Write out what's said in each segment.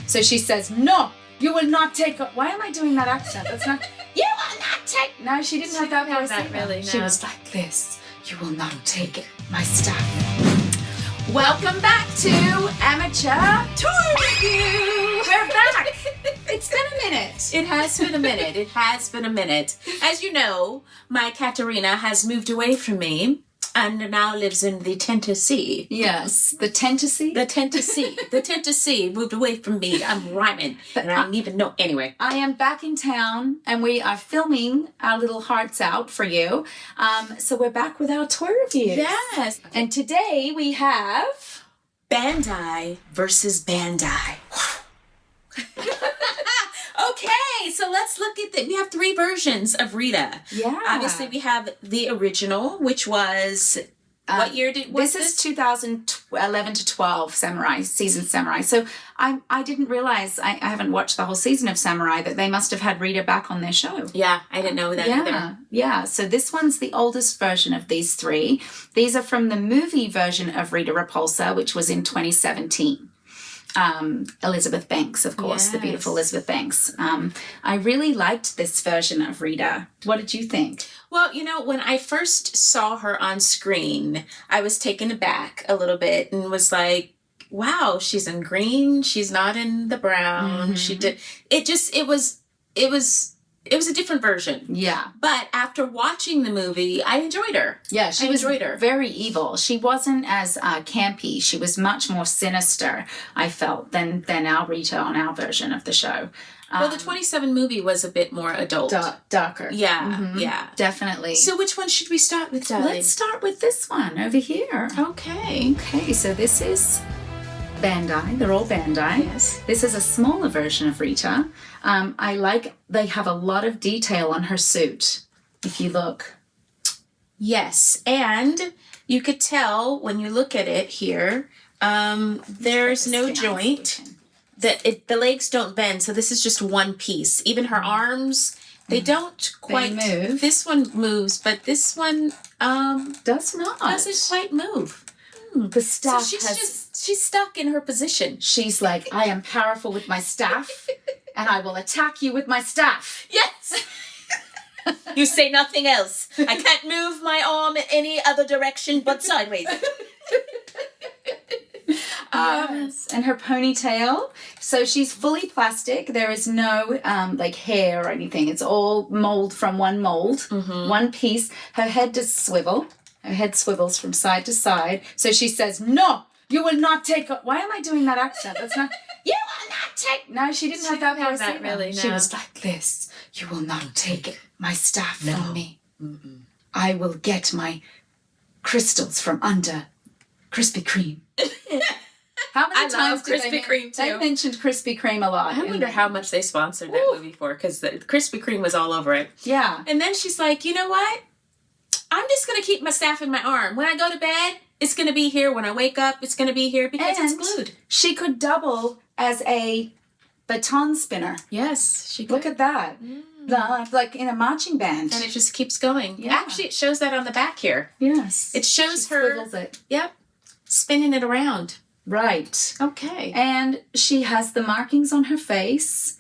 So she says, no, you will not take... Why am I doing that accent? That's not... You will not take... No, she didn't have that voice. Really, She no. was like this. You will not take my stuff. Welcome back to Amateur Toy Review. We're back. It's been a minute. It has been a minute. It has been a minute. As you know, my Katerina has moved away from me and now lives in the Tennessee. Yes, the Tennessee. The Tennessee. The Tennessee moved away from me. I'm rhyming. And I don't even know. Anyway. I am back in town and we are filming our little hearts out for you. So we're back with our toy reviews. Yes. And today we have... Bandai versus Bandai. Okay, so let's look at we have 3 versions of Rita. Yeah. Obviously, we have the original, which was... What year was this? Is 2011 to 12 season Samurai. So I didn't realize, I haven't watched the whole season of Samurai, that they must have had Rita back on their show. Yeah, I didn't know that either. Yeah, so this one's the oldest version of these 3. These are from the movie version of Rita Repulsa, which was in 2017. Elizabeth Banks, of course, the beautiful Elizabeth Banks. I really liked this version of Rita. What did you think? Well, you know, when I first saw her on screen, I was taken aback a little bit and was like, wow, she's in green. She's not in the brown. It was a different version. Yeah. But after watching the movie, I enjoyed her. Yeah, she was very evil. She wasn't as campy. She was much more sinister, I felt, than our Rita on our version of the show. Well, the 27 movie was a bit more adult. Darker. Yeah, yeah. Definitely. So which one should we start with, darling? Let's start with this one over here. Okay. Okay, so this is Bandai. They're all Bandai. Yes. This is a smaller version of Rita. They have a lot of detail on her suit, if you look. Yes, and you could tell when you look at it here, there's no joint. The legs don't bend, so this is just one piece. Even her arms, they don't quite move. This one moves, but this one does not. Doesn't quite move. The staff so she's stuck in her position. She's like, I am powerful with my staff, and I will attack you with my staff. Yes. You say nothing else. I can't move my arm in any other direction but sideways. And her ponytail. So she's fully plastic. There is no hair or anything. It's all mold from one mold, one piece. Her head does swivel. Her head swivels from side to side. So she says, no, you will not take... Why am I doing that accent? That's not... You will not take... No, she didn't have that voice. Really, no. She was like this. You will not take my staff from me. I will get my crystals from under Krispy Kreme. How many times did Krispy Kreme too? They mentioned Krispy Kreme a lot. I wonder how much they sponsored that movie for, because the Krispy Kreme was all over it. Yeah. And then she's like, you know what? I'm just going to keep my staff in my arm. When I go to bed, it's going to be here. When I wake up, it's going to be here because it's glued. She could double as a baton spinner. Yes, she could. Look at that. Like in a marching band. And it just keeps going. Yeah. Actually, it shows that on the back here. Yes. It shows she her. Swivels it. Yep. Spinning it around. Right. Okay. And she has the markings on her face.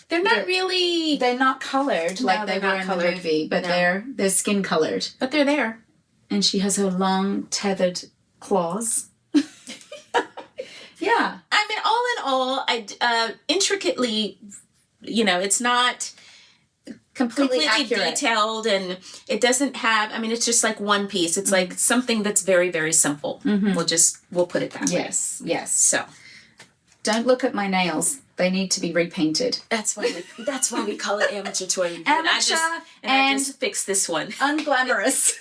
They're not really... They're not colored like they were in the movie, but they're skin colored. But they're there. And she has her long tethered claws. Yeah. I mean, all in all, intricately, it's not completely accurate. Detailed, and it doesn't have, it's just like one piece. It's like something that's very, very simple. We'll put it that way. Yes. So. Don't look at my nails. They need to be repainted. That's why we call it amateur toy review. Amateur I just fixed this one. Unglamorous.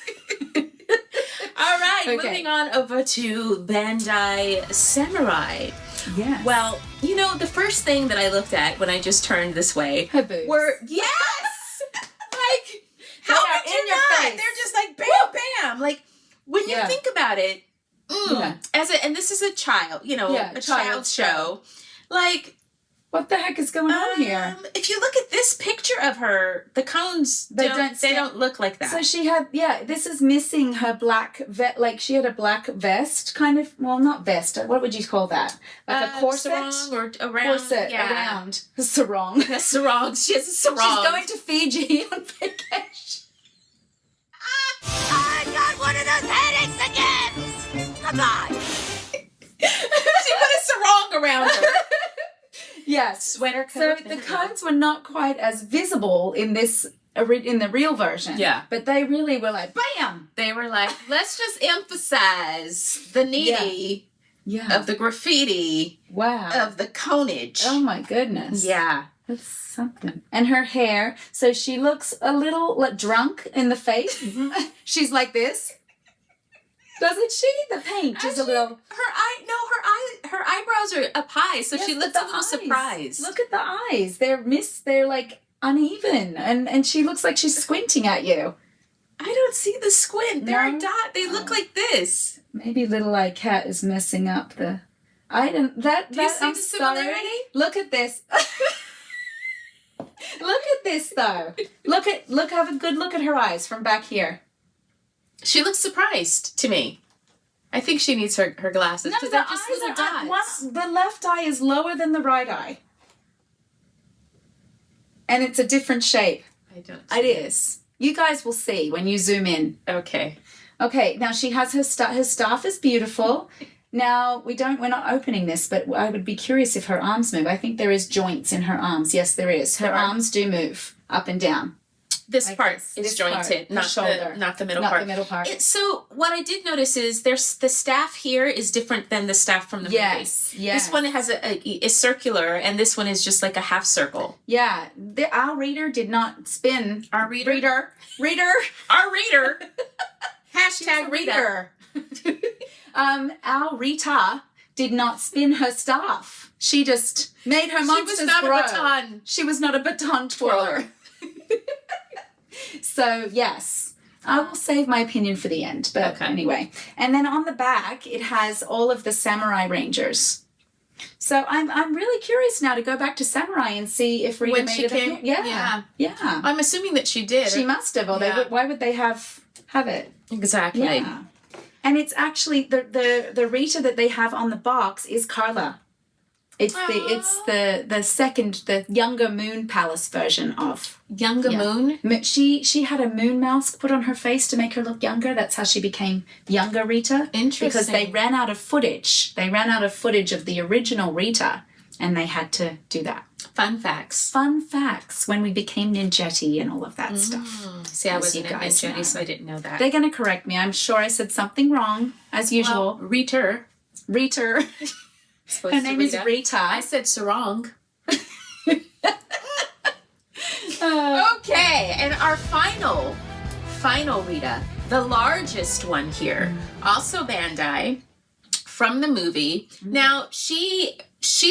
All right, Okay. Moving on over to Bandai Samurai. Yes. Well, the first thing that I looked at when I just turned this way her boobs. were yes, like how They are could in you your not? face. They're just like bam, bam. Like when you think about it, and this is a child, a child's show. Like What the heck is going on here? If you look at this picture of her, the cones they don't look like that. So she had, this is missing her black like she had a black vest, kind of, well, not vest, what would you call that? Like a corset? Sarong or around. Corset, around. A sarong. A sarong. She has a sarong. She's going to Fiji on vacation. I got one of those headaches again! Come on! She put a sarong around her. Yes. Sweater So coat. the cones were not quite as visible in the real version. Yeah. But they really were like, bam! They were like, let's just emphasize the nitty of the graffiti of the conage. Oh my goodness. Yeah. That's something. And her hair, so she looks a little like drunk in the face. She's like this. Doesn't she? The paint is a little. Her eyebrows are up high, so she looks a little surprised. Look at the eyes. They're like uneven, and she looks like she's squinting at you. I don't see the squint. They're No? a dot. They look like this. Maybe Little Eye Cat is messing up the. I don't. Do you see I'm the sorry. similarity? Look at this. Look at this though. Have a good look at her eyes from back here. She looks surprised to me. I think she needs her glasses because they're just little dots. The left eye is lower than the right eye. And it's a different shape. I don't. It is. You guys will see when you zoom in. Okay. Okay, now she has her staff is beautiful. Now, we're not opening this, but I would be curious if her arms move. I think there is joints in her arms. Yes, there is. Her arms do move up and down. This Like part this. is This jointed, part, not the shoulder. not the middle Not part. the middle part. So what I did notice is there's the staff here is different than the staff from the movie. Yes. This one has is circular, and this one is just like a half circle. Yeah, our reader did not spin. Our reader. Our reader. Hashtag Rita. Our Rita did not spin her staff. She just made her monsters She was not grow. a baton. She was not a baton twirler. So, yes. I will save my opinion for the end, but anyway. And then on the back, it has all of the Samurai Rangers. So I'm really curious now to go back to Samurai and see if Rita When made she it. came- Yeah. I'm assuming that she did. She must have, or why would they have it? Exactly. Yeah. And it's actually the Rita that they have on the box is Carla. It's the younger Moon Palace version of Younger Moon. She had a moon mask put on her face to make her look younger. That's how she became younger Rita. Interesting. Because they ran out of footage. They ran out of footage of the original Rita, and they had to do that. Fun facts. Fun facts when we became Ninjetti and all of that stuff. See, I As wasn't you a guys Ninjetti, know. so I didn't know that. They're going to correct me. I'm sure I said something wrong, as usual. Well, Rita. Rita. Her name is Rita. I said sarong. Okay, and our final Rita, the largest one here, also Bandai, from the movie. Now, she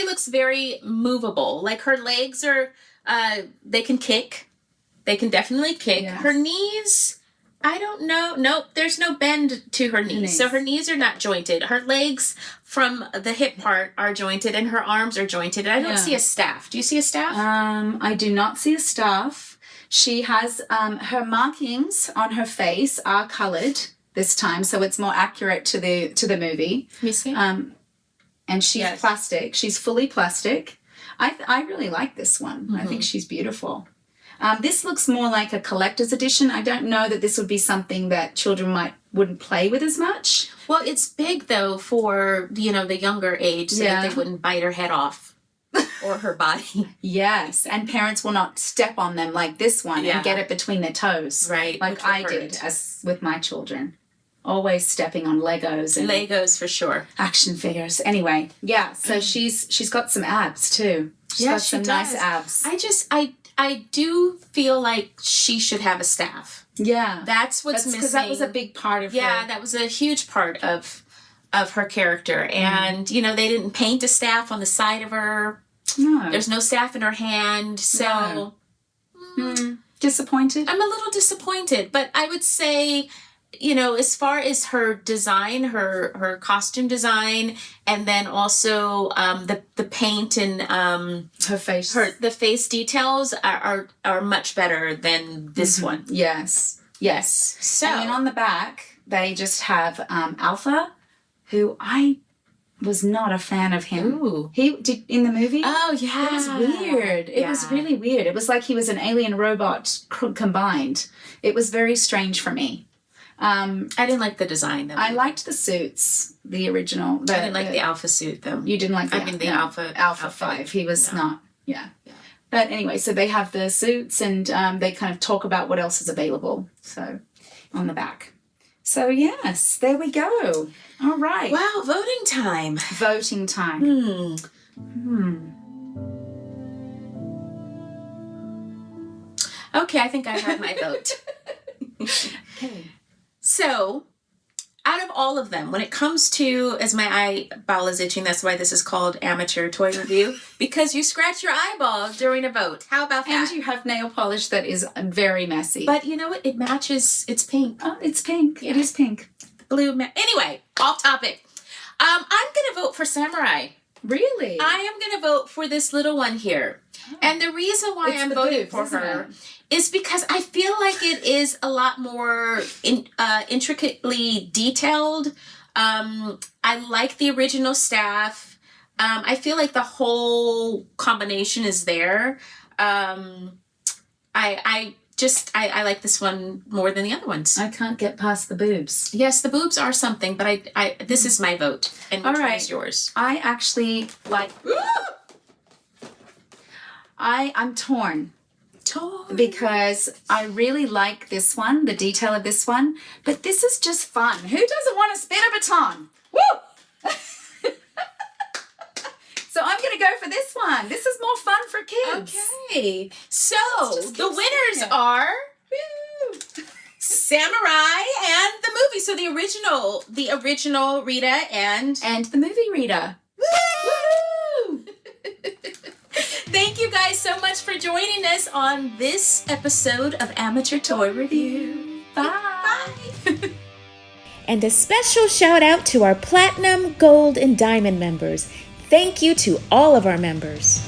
looks very movable. Like her legs are, they can kick. They can definitely kick. Yeah. Her knees, I don't know. Nope, there's no bend to her knees. So her knees are not jointed. Her legs from the hip part are jointed and her arms are jointed. I don't see a staff. Do you see a staff? I do not see a staff. She has her markings on her face are colored this time, so it's more accurate to the movie. Let me see. And she's plastic. She's fully plastic. I really like this one. I think she's beautiful. This looks more like a collector's edition. I don't know that this would be something that children wouldn't play with as much. Well, it's big though for the younger age, so that they wouldn't bite her head off or her body. Yes, and parents will not step on them like this one and get it between their toes, Right, Like I did as with my children, always stepping on Legos and Legos for sure. action figures. Anyway, so she's got some abs too. She's got some nice abs. I do feel like she should have a staff. Yeah, That's what's missing. because that was a big part of her. that was a huge part of her character. And, they didn't paint a staff on the side of her. No. There's no staff in her hand. So Disappointed? I'm a little disappointed. But I would say as far as her design, her costume design, and then also the paint and her face, the face details are much better than this one. Yes. So and then on the back, they just have Alpha, who I was not a fan of him. Ooh. He did in the movie. Oh yeah, it was weird. It was really weird. It was like he was an alien robot combined. It was very strange for me. I didn't like the design though. I liked the suits, the original. I didn't like the Alpha suit though. You didn't like the Alpha 5. He was not. Yeah. But anyway, so they have the suits and they kind of talk about what else is available. So on the back. So yes, there we go. All right. Wow, voting time. Voting time. Okay, I think I have my vote. Okay. So, out of all of them, when it comes to, as my eyeball is itching, that's why this is called Amateur Toy Review, because you scratch your eyeball during a vote. How about that? And you have nail polish that is very messy. But you know what? It matches. It's pink. Oh, it's pink. Yeah. It is pink. Blue. Anyway, off topic. I'm going to vote for Samurai. Really? I am going to vote for this little one here. Oh. And the reason why I'm voting for her is because I feel like it is a lot more intricately detailed. I like the original staff. I feel like the whole combination is there. I like this one more than the other ones. I can't get past the boobs. Yes, the boobs are something, but I this is my vote. And which one is yours? I actually like... I'm torn. Because I really like this one, the detail of this one, but this is just fun. Who doesn't want to spin a baton? Woo! So I'm going to go for this one. This is more fun for kids. Okay. So the winners are Samurai and the movie. So the original Rita and the movie Rita. Woo! Thank you guys so much for joining us on this episode of Amateur Toy Review. Bye. And a special shout out to our Platinum, Gold, and Diamond members. Thank you to all of our members.